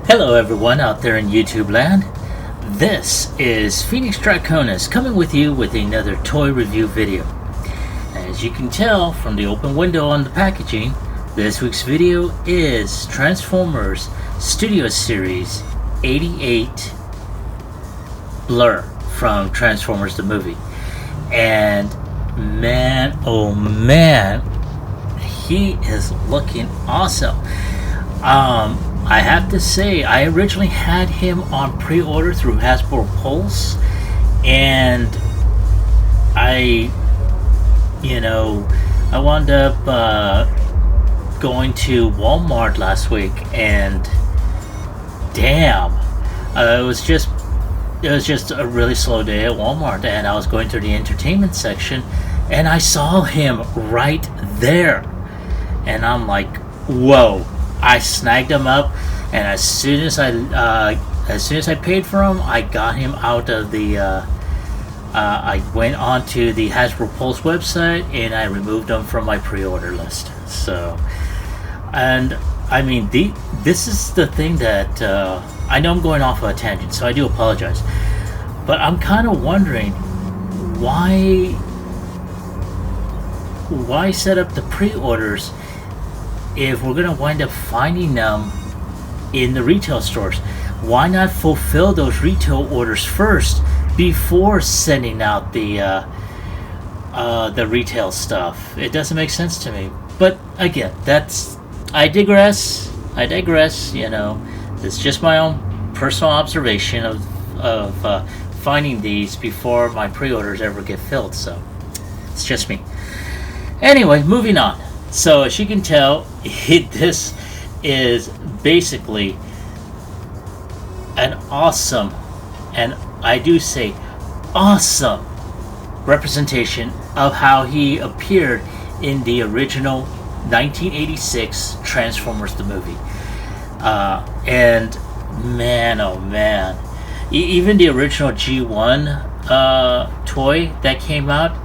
Hello everyone out there in YouTube land. This is Phoenix Draconis coming with you with another toy review video. As you can tell from the open window on the packaging, this week's video is Transformers Studio Series 88 Blurr from Transformers the movie. And man, oh man, he is looking awesome. I have to say, I originally had him on pre-order through Hasbro Pulse, and I wound up going to Walmart last week, and damn, it was just a really slow day at Walmart, and I was going through the entertainment section, and I saw him right there, and I'm like, whoa. I snagged him up, and as soon as I paid for him, I got him out of the. I went onto the Hasbro Pulse website and I removed him from my pre-order list. So, and I mean, this is the thing that I know I'm going off of a tangent, so I do apologize, but I'm kind of wondering why set up the pre-orders if we're going to wind up finding them in the retail stores. Why not fulfill those retail orders first before sending out the retail stuff? It doesn't make sense to me. But again, I digress. It's just my own personal observation of finding these before my pre-orders ever get filled. So it's just me. Anyway, moving on. So as you can tell, this is basically an awesome, and I do say awesome, representation of how he appeared in the original 1986 Transformers the movie. And man, oh man, even the original G1 toy that came out,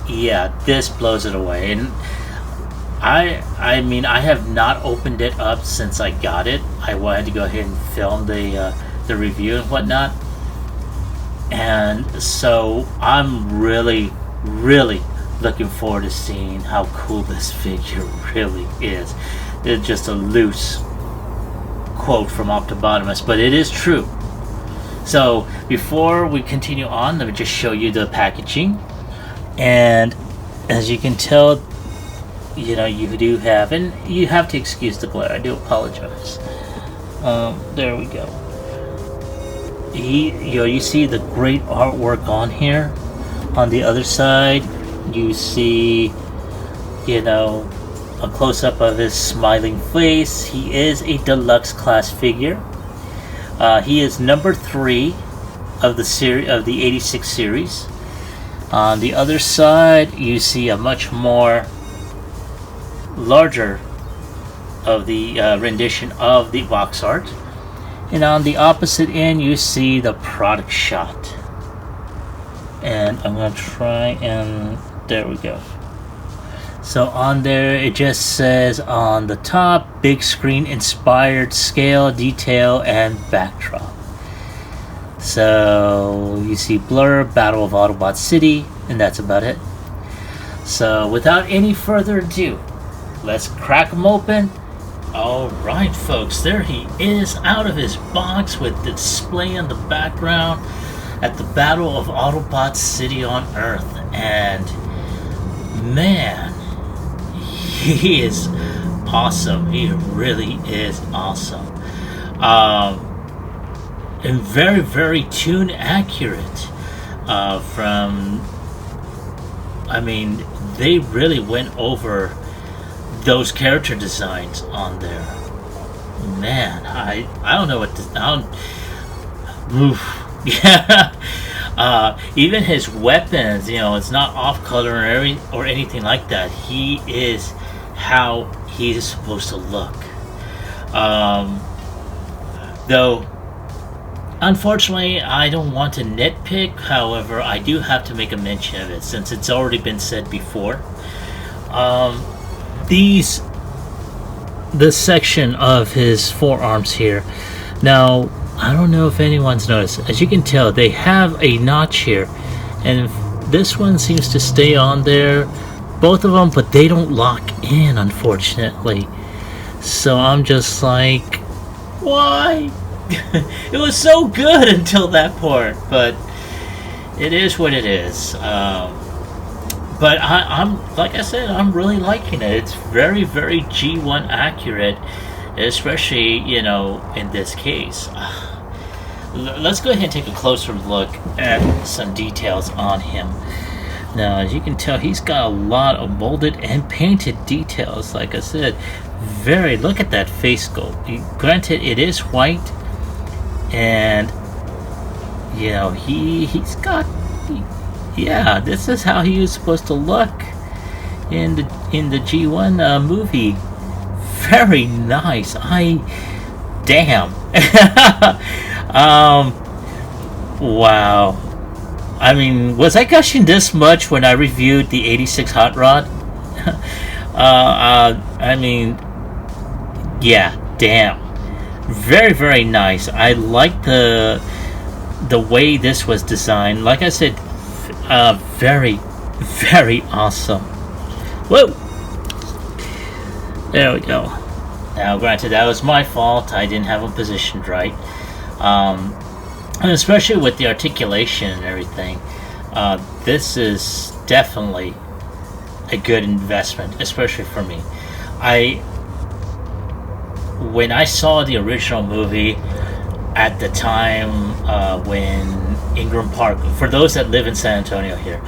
yeah, this blows it away. And I mean, I have not opened it up since I got it. I wanted to go ahead and film the review and whatnot, and so I'm really looking forward to seeing how cool this figure really is. It's just a loose quote from Optibotimus, but it is true. So before we continue on, let me just show you the packaging. And as you can tell, you do have, and you have to excuse the glare, I do apologize. There we go. You see the great artwork on here. On the other side, you see, a close-up of his smiling face. He is a deluxe class figure. He is number 3 of the 86 series. On the other side, you see a much more larger of the rendition of the box art, and on the opposite end, you see the product shot. And I'm gonna try, and there we go. So on there, it just says on the top, big screen inspired scale, detail, and backdrop. So you see Blurr, Battle of Autobot City, and that's about it. So without any further ado, let's crack him open. Alright folks, there he is out of his box with the display in the background at the Battle of Autobot City on Earth. And man, he is awesome. He really is awesome. And very, very tune accurate. They really went over those character designs on there. Man, I don't know what yeah. Even his weapons, it's not off color or anything like that. He is how he is supposed to look. Though unfortunately, I don't want to nitpick. However, I do have to make a mention of it since it's already been said before. These this section of his forearms here. Now, I don't know if anyone's noticed. As you can tell, they have a notch here, and this one seems to stay on there, both of them, but they don't lock in, unfortunately. So I'm just like, why? It was so good until that part, but it is what it is. But I'm like I said, I'm really liking it. It's very, very G1 accurate, especially, you know, in this case. Let's go ahead and take a closer look at some details on him. Now, as you can tell, he's got a lot of molded and painted details. Like I said, look at that face sculpt. Granted, it is white, and you know, he's got, yeah, this is how he was supposed to look in the G1 movie. Very nice. Damn. Wow. I mean, was I gushing this much when I reviewed the 86 Hot Rod? I mean, yeah, damn. Very, very nice. I like the way this was designed. Like I said, very, very awesome. Whoa! There we go. Now, granted, that was my fault. I didn't have them positioned right. And especially with the articulation and everything, this is definitely a good investment, especially for me. When I saw the original movie at the time, when Ingram Park, for those that live in San Antonio here,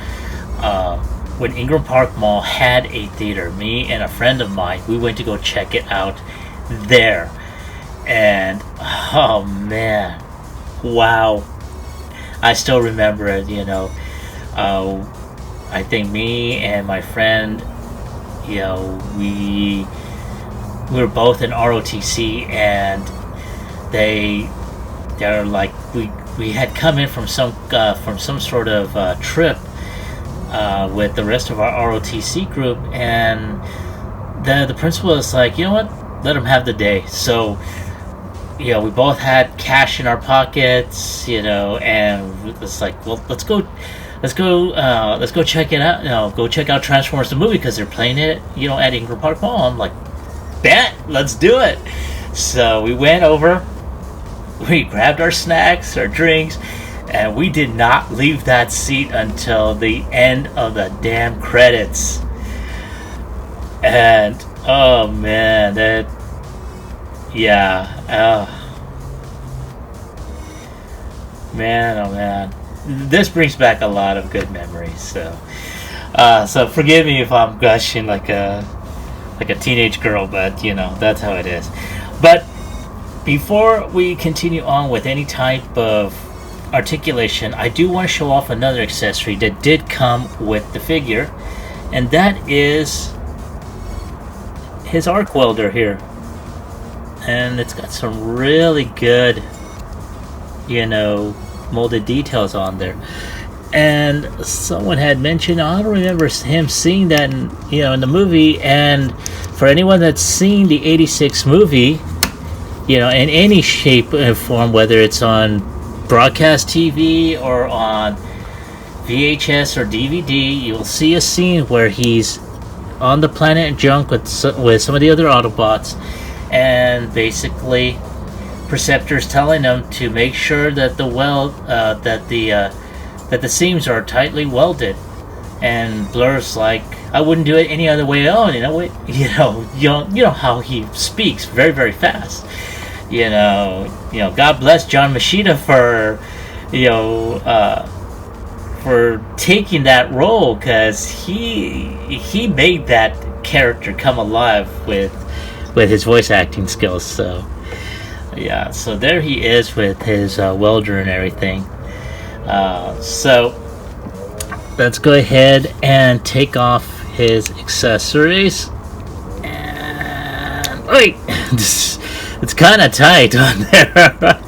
when Ingram Park Mall had a theater, me and a friend of mine, we went to go check it out there. And, oh man, wow. I still remember it, you know. I think me and my friend, you know, we were both in ROTC, and they're like, we had come in from some sort of trip with the rest of our ROTC group, and the principal was like, you know what, let them have the day. So, you know, we both had cash in our pockets, you know, and it's like, well, let's go check it out. You know, go check out Transformers the movie because they're playing it, you know, at Ingram Park Mall. I'm like, bet, let's do it. So we went over, we grabbed our snacks, our drinks, and we did not leave that seat until the end of the damn credits. And oh man, man, oh man, this brings back a lot of good memories. So forgive me if I'm gushing like a teenage girl, but you know, that's how it is. But before we continue on with any type of articulation, I do want to show off another accessory that did come with the figure, and that is his arc welder here. And it's got some really good, you know, molded details on there. And someone had mentioned, I don't remember him seeing that in, you know, in the movie. And for anyone that's seen the 86 movie, you know, in any shape and form, whether it's on broadcast TV or on VHS or DVD, you'll see a scene where he's on the planet Junk with some of the other Autobots, and basically Perceptor's telling them to make sure that the seams are tightly welded, and Blurr's like, I wouldn't do it any other way on. You know how he speaks, very, very fast. You know, God bless John Machida for taking that role, because he made that character come alive with his voice acting skills. So yeah, so there he is with his welder and everything. So let's go ahead and take off his accessories. And wait, it's kind of tight on there.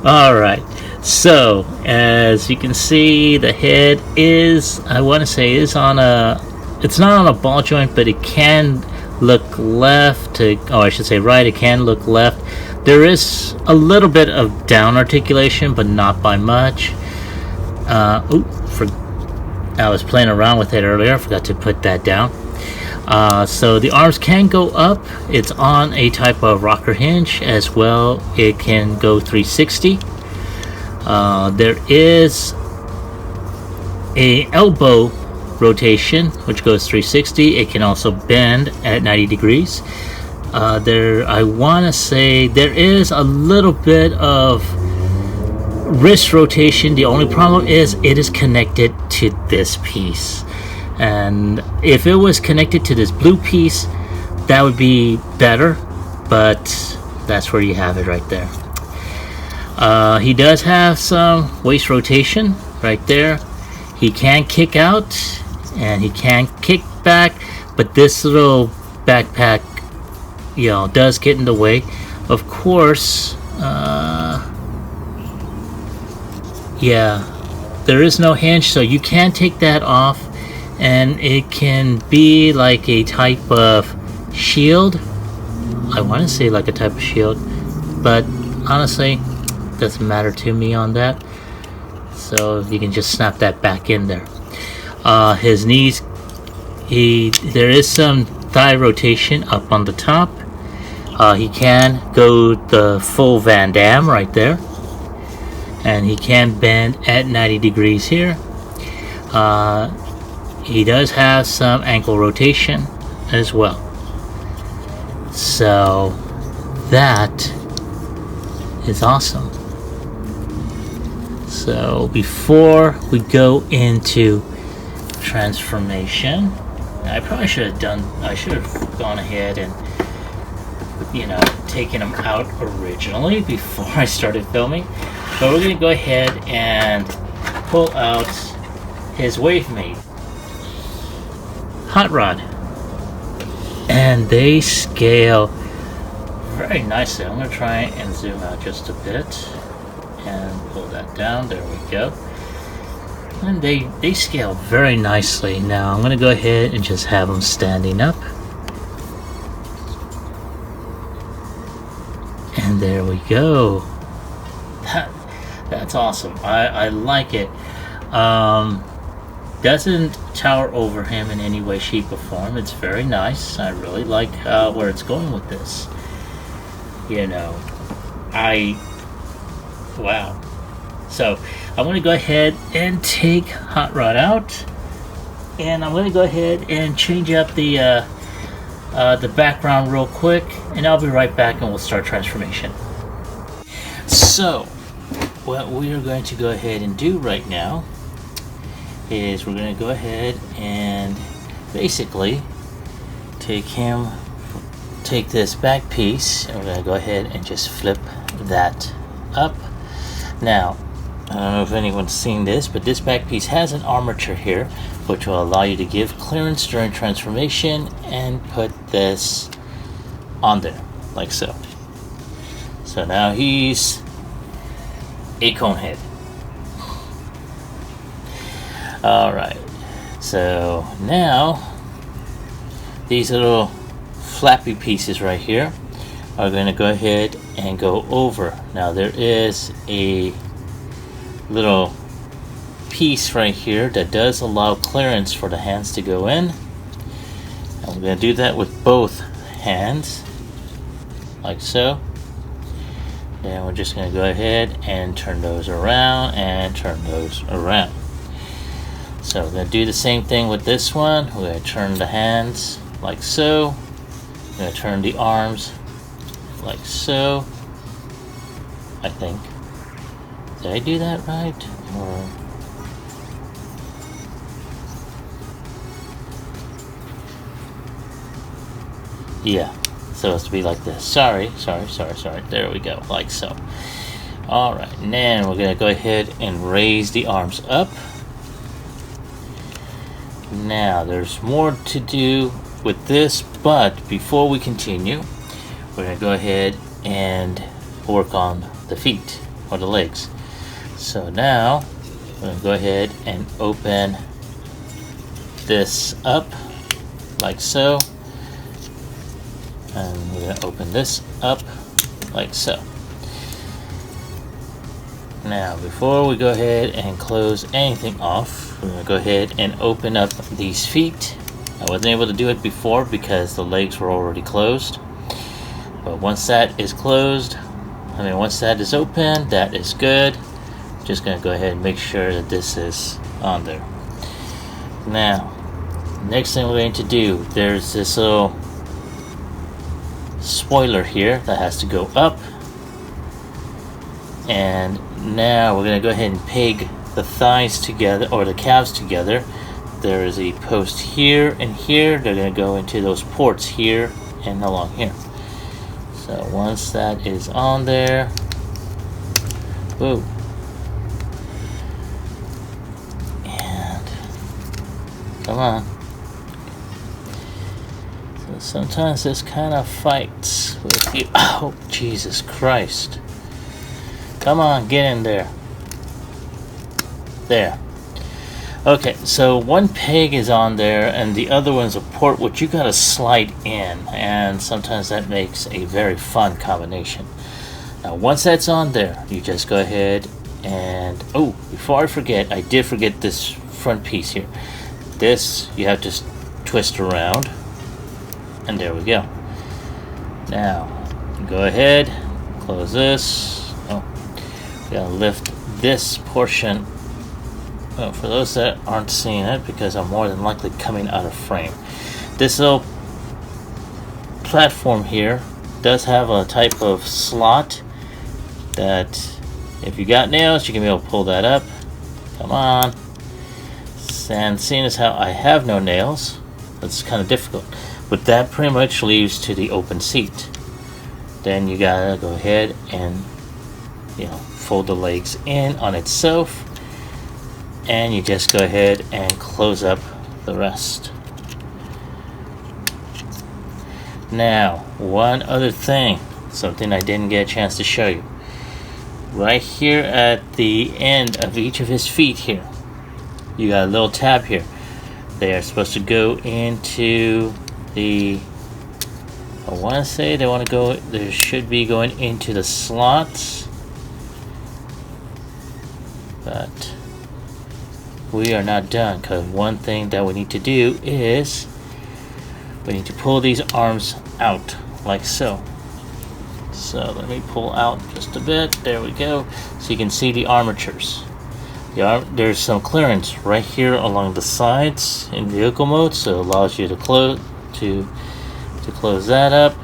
Alright, so as you can see, the head is, I want to say, it's not on a ball joint, but it can look left to, oh, I should say right, it can look left. There is a little bit of down articulation, but not by much. I was playing around with it earlier, I forgot to put that down. So the arms can go up. It's on a type of rocker hinge as well. It can go 360. There is a elbow rotation which goes 360. It can also bend at 90 degrees. I want to say there is a little bit of wrist rotation. The only problem is it is connected to this piece, and if it was connected to this blue piece, that would be better, but that's where you have it right there. He does have some waist rotation right there. He can kick out and he can kick back, but this little backpack, you know, does get in the way. Of course, yeah, there is no hinge, so you can take that off, and it can be like a type of shield. I want to say like a type of shield, but honestly, doesn't matter to me on that. So you can just snap that back in there. His knees, there is some thigh rotation up on the top. He can go the full Van Damme right there, and he can bend at 90 degrees here. He does have some ankle rotation as well. So that is awesome. So before we go into transformation, I probably should have gone ahead and, you know, taken him out originally before I started filming. But we're going to go ahead and pull out his wave mate hot rod, and they scale very nicely. I'm going to try and zoom out just a bit and pull that down. There we go. And they scale very nicely. Now I'm going to go ahead and just have them standing up, and there we go. That's awesome. I like it. Doesn't tower over him in any way, shape, or form. It's very nice. I really like where it's going with this. You know, wow. So I'm going to go ahead and take Hot Rod out, and I'm going to go ahead and change up the background real quick, and I'll be right back, and we'll start transformation. So what we are going to go ahead and do right now is we're going to go ahead and basically take this back piece, and we're going to go ahead and just flip that up. Now, I don't know if anyone's seen this, but this back piece has an armature here, which will allow you to give clearance during transformation and put this on there, like so. So now he's a cone head. Alright, so now these little flappy pieces right here are going to go ahead and go over. Now there is a little piece right here that does allow clearance for the hands to go in, and we're going to do that with both hands, like so. And we're just going to go ahead and turn those around and turn those around. So we're going to do the same thing with this one. We're going to turn the hands like so. We're going to turn the arms like so. I think. Did I do that right? Or... yeah, supposed to be like this. Sorry. There we go, like so. Alright, and then we're going to go ahead and raise the arms up. Now, there's more to do with this, but before we continue, we're going to go ahead and work on the feet, or the legs. So now, we're going to go ahead and open this up, like so. And we're going to open this up like so. Now, before we go ahead and close anything off, we're going to go ahead and open up these feet. I wasn't able to do it before because the legs were already closed. But once that is closed, once that is open, that is good. Just going to go ahead and make sure that this is on there. Now, next thing we're going to do, there's this little spoiler here that has to go up. And now we're going to go ahead and peg the thighs together, or the calves together. There is a post here and here. They're going to go into those ports here and along here. So once that is on there, whoa. And come on. So sometimes this kind of fights with you. Oh, Jesus Christ. Come on, get in there. There. Okay, so one peg is on there and the other one's a port which you gotta slide in, and sometimes that makes a very fun combination. Now once that's on there, you just go ahead and, oh, before I forget, I did forget this front piece here. This you have to twist around, and there we go. Now go ahead, close this. Oh, we gotta lift this portion. Well, for those that aren't seeing it, because I'm more than likely coming out of frame, this little platform here does have a type of slot that if you got nails, you can be able to pull that up. Come on. And seeing as how I have no nails, that's kind of difficult. But that pretty much leads to the open seat. Then you gotta go ahead and, fold the legs in on itself. And you just go ahead and close up the rest. Now, one other thing, something I didn't get a chance to show you. Right here at the end of each of his feet here, you got a little tab here. They are supposed to go into the, I want to say they should be going into the slots. But we are not done, because one thing that we need to do is we need to pull these arms out like so. So let me pull out just a bit. There we go. So you can see the armatures. There's some clearance right here along the sides in vehicle mode, so it allows you to close close that up.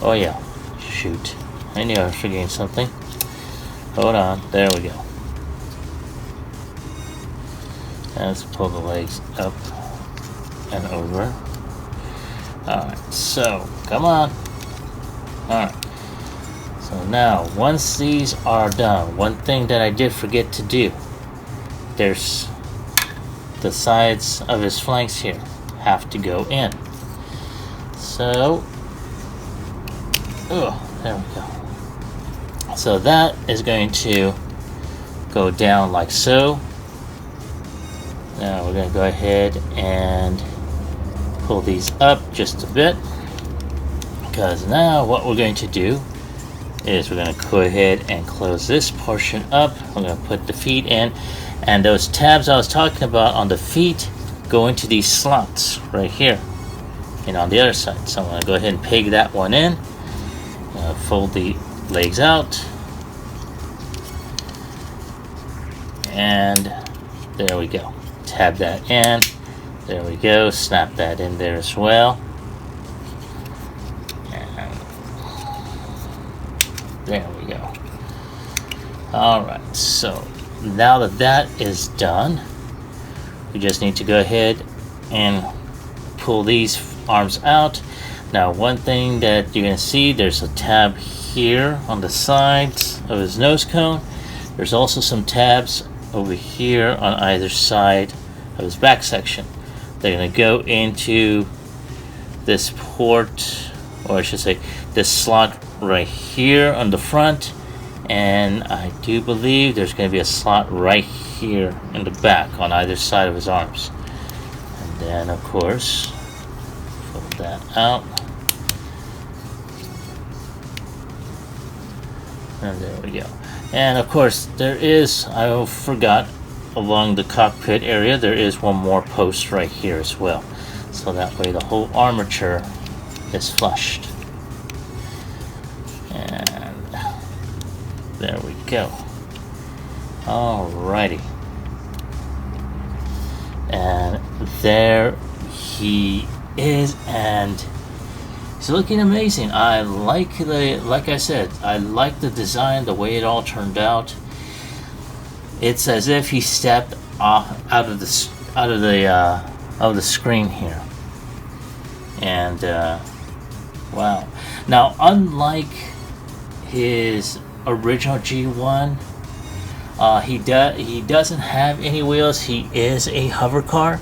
Oh yeah, shoot! I knew I was forgetting something. Hold on. There we go. And let's pull the legs up and over. Alright, so come on. Alright. So now, once these are done, one thing that I did forget to do, there's the sides of his flanks here have to go in. So, there we go. So that is going to go down like so. Now we're going to go ahead and pull these up just a bit, because now what we're going to do is we're going to go ahead and close this portion up. We're going to put the feet in, and those tabs I was talking about on the feet go into these slots right here and on the other side. So I'm going to go ahead and peg that one in, fold the legs out, and there we go. Tab that in. There we go. Snap that in there as well. And there we go. Alright, so now that that is done, we just need to go ahead and pull these arms out. Now, one thing that you're going to see, there's a tab here on the sides of his nose cone. There's also some tabs over here on either side of his back section. They're going to go into this port, or I should say this slot right here on the front, and I do believe there's going to be a slot right here in the back on either side of his arms. And then of course fold that out And there we go. And of course, there is, I forgot, along the cockpit area, there is one more post right here as well. So that way the whole armature is flushed. And there we go. Alrighty. And there he is, and he's looking amazing. I like like I said, I like the design, the way it all turned out. It's as if he stepped off out of the screen here. And wow. Now, unlike his original G1, he doesn't have any wheels. He is a hover car.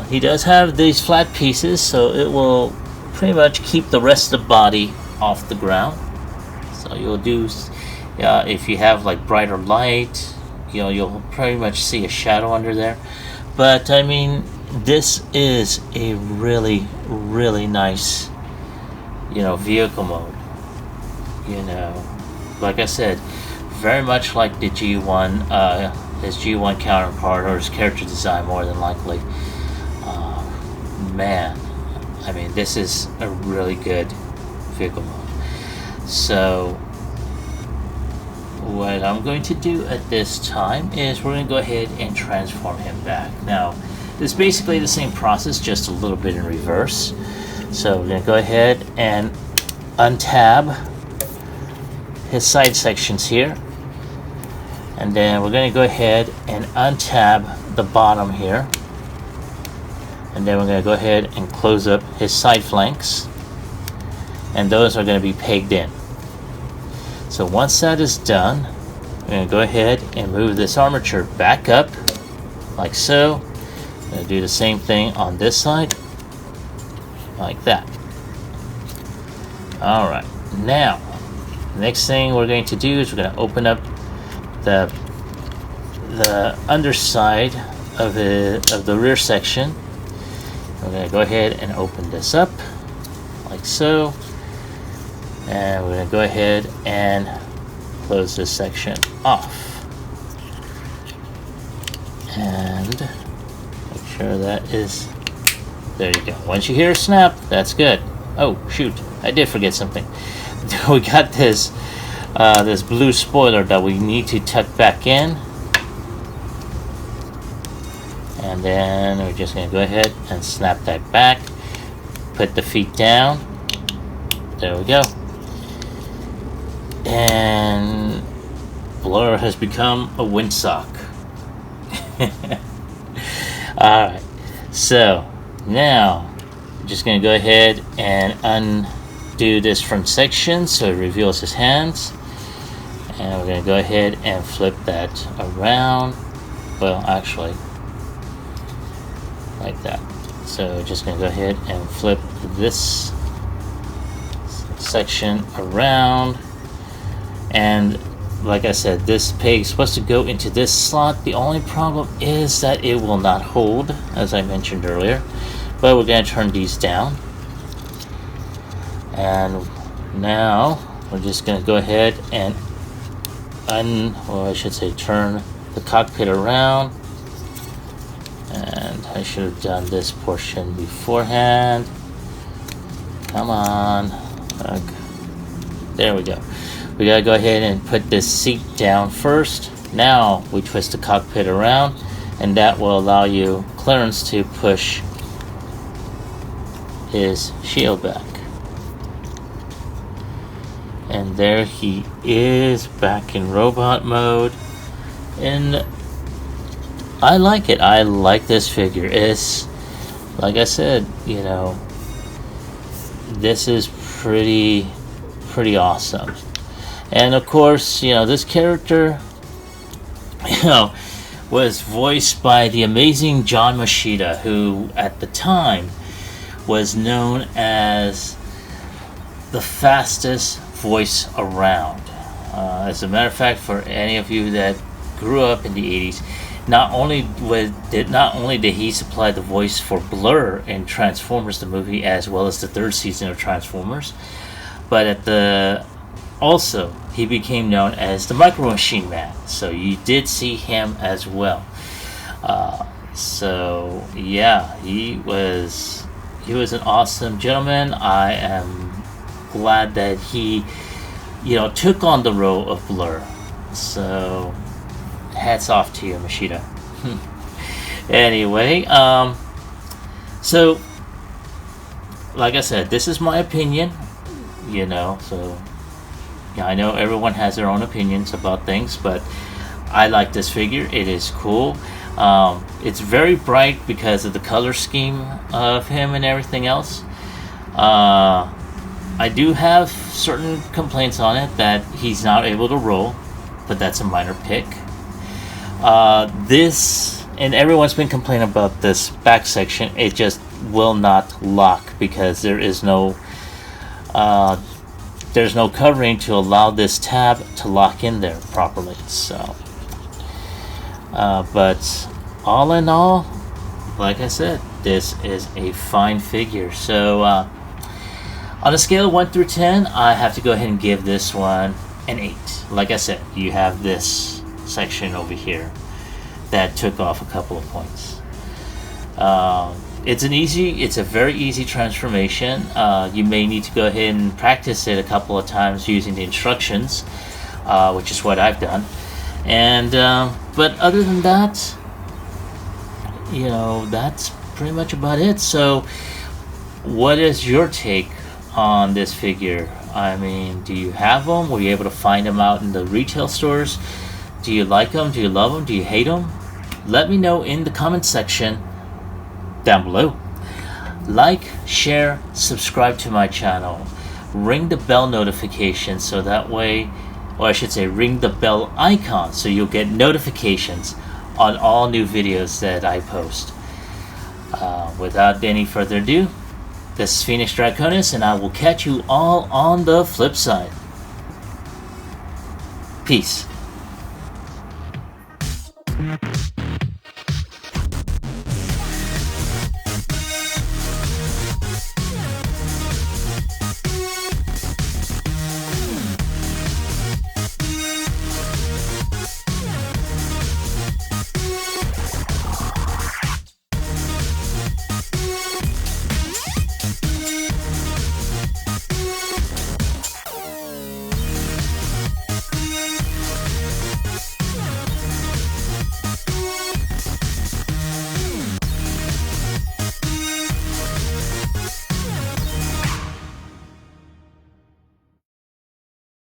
He does have these flat pieces, so it will pretty much keep the rest of the body off the ground. So you'll do, if you have like brighter light, you'll pretty much see a shadow under there. But I mean, this is a really, really nice, vehicle mode. Like I said, very much like the G1, his G1 counterpart, or his character design more than likely. Man, I mean, this is a really good vehicle mode. So what I'm going to do at this time is we're going to go ahead and transform him back. Now, it's basically the same process, just a little bit in reverse. So we're going to go ahead and untab his side sections here. And then we're going to go ahead and untab the bottom here. And then we're going to go ahead and close up his side flanks. And those are going to be pegged in. So once that is done, we're going to go ahead and move this armature back up, like so. I'm going to do the same thing on this side, like that. Alright, now, the next thing we're going to do is we're going to open up the underside of the rear section. We're going to go ahead and open this up, like so. And we're going to go ahead and close this section off. And make sure that is, there you go. Once you hear a snap, that's good. Oh, shoot, I did forget something. We got this blue spoiler that we need to tuck back in. And then we're just going to go ahead and snap that back. Put the feet down. There we go. And Blurr has become a windsock. Alright, so now I'm just going to go ahead and undo this front section so it reveals his hands. And we're going to go ahead and flip that around. Well, actually, like that. So we're just going to go ahead and flip this section around. And like I said, this peg is supposed to go into this slot. The only problem is that it will not hold, as I mentioned earlier. But we're going to turn these down. And now we're just going to go ahead and turn the cockpit around. And I should have done this portion beforehand. Come on. Okay. There we go. We gotta go ahead and put this seat down first. Now we twist the cockpit around, and that will allow you clearance to push his shield back. And there he is, back in robot mode. And I like it. I like this figure. It's, like I said, this is pretty awesome. And of course, this character, was voiced by the amazing John Machida, who at the time was known as the fastest voice around. As a matter of fact, for any of you that grew up in the 80s, not only did he supply the voice for Blurr in Transformers the movie, as well as the third season of Transformers, but at the Also, he became known as the Micro Machine Man, so you did see him as well. So yeah, he was an awesome gentleman. I am glad that he, took on the role of Blurr. So hats off to you, Machida. Anyway, so like I said, this is my opinion. So yeah, I know everyone has their own opinions about things, but I like this figure. It is cool. It's very bright because of the color scheme of him and everything else. I do have certain complaints on it that he's not able to roll, but that's a minor pick. This, and everyone's been complaining about this back section, it just will not lock because there's no covering to allow this tab to lock in there properly. So but all in all, like I said, this is a fine figure. So on a scale of 1 through 10, I have to go ahead and give this one an 8. Like I said, you have this section over here that took off a couple of points. It's a very easy transformation. You may need to go ahead and practice it a couple of times using the instructions, which is what I've done. And but other than that, that's pretty much about it. So what is your take on this figure? I mean, do you have them? Were you able to find them out in the retail stores? Do you like them? Do you love them? Do you hate them? Let me know in the comment section down below. Like, share, subscribe to my channel. Ring the bell notification so that way, or I should say ring the bell icon so you'll get notifications on all new videos that I post. Without any further ado, this is Phoenix Draconis, and I will catch you all on the flip side. Peace.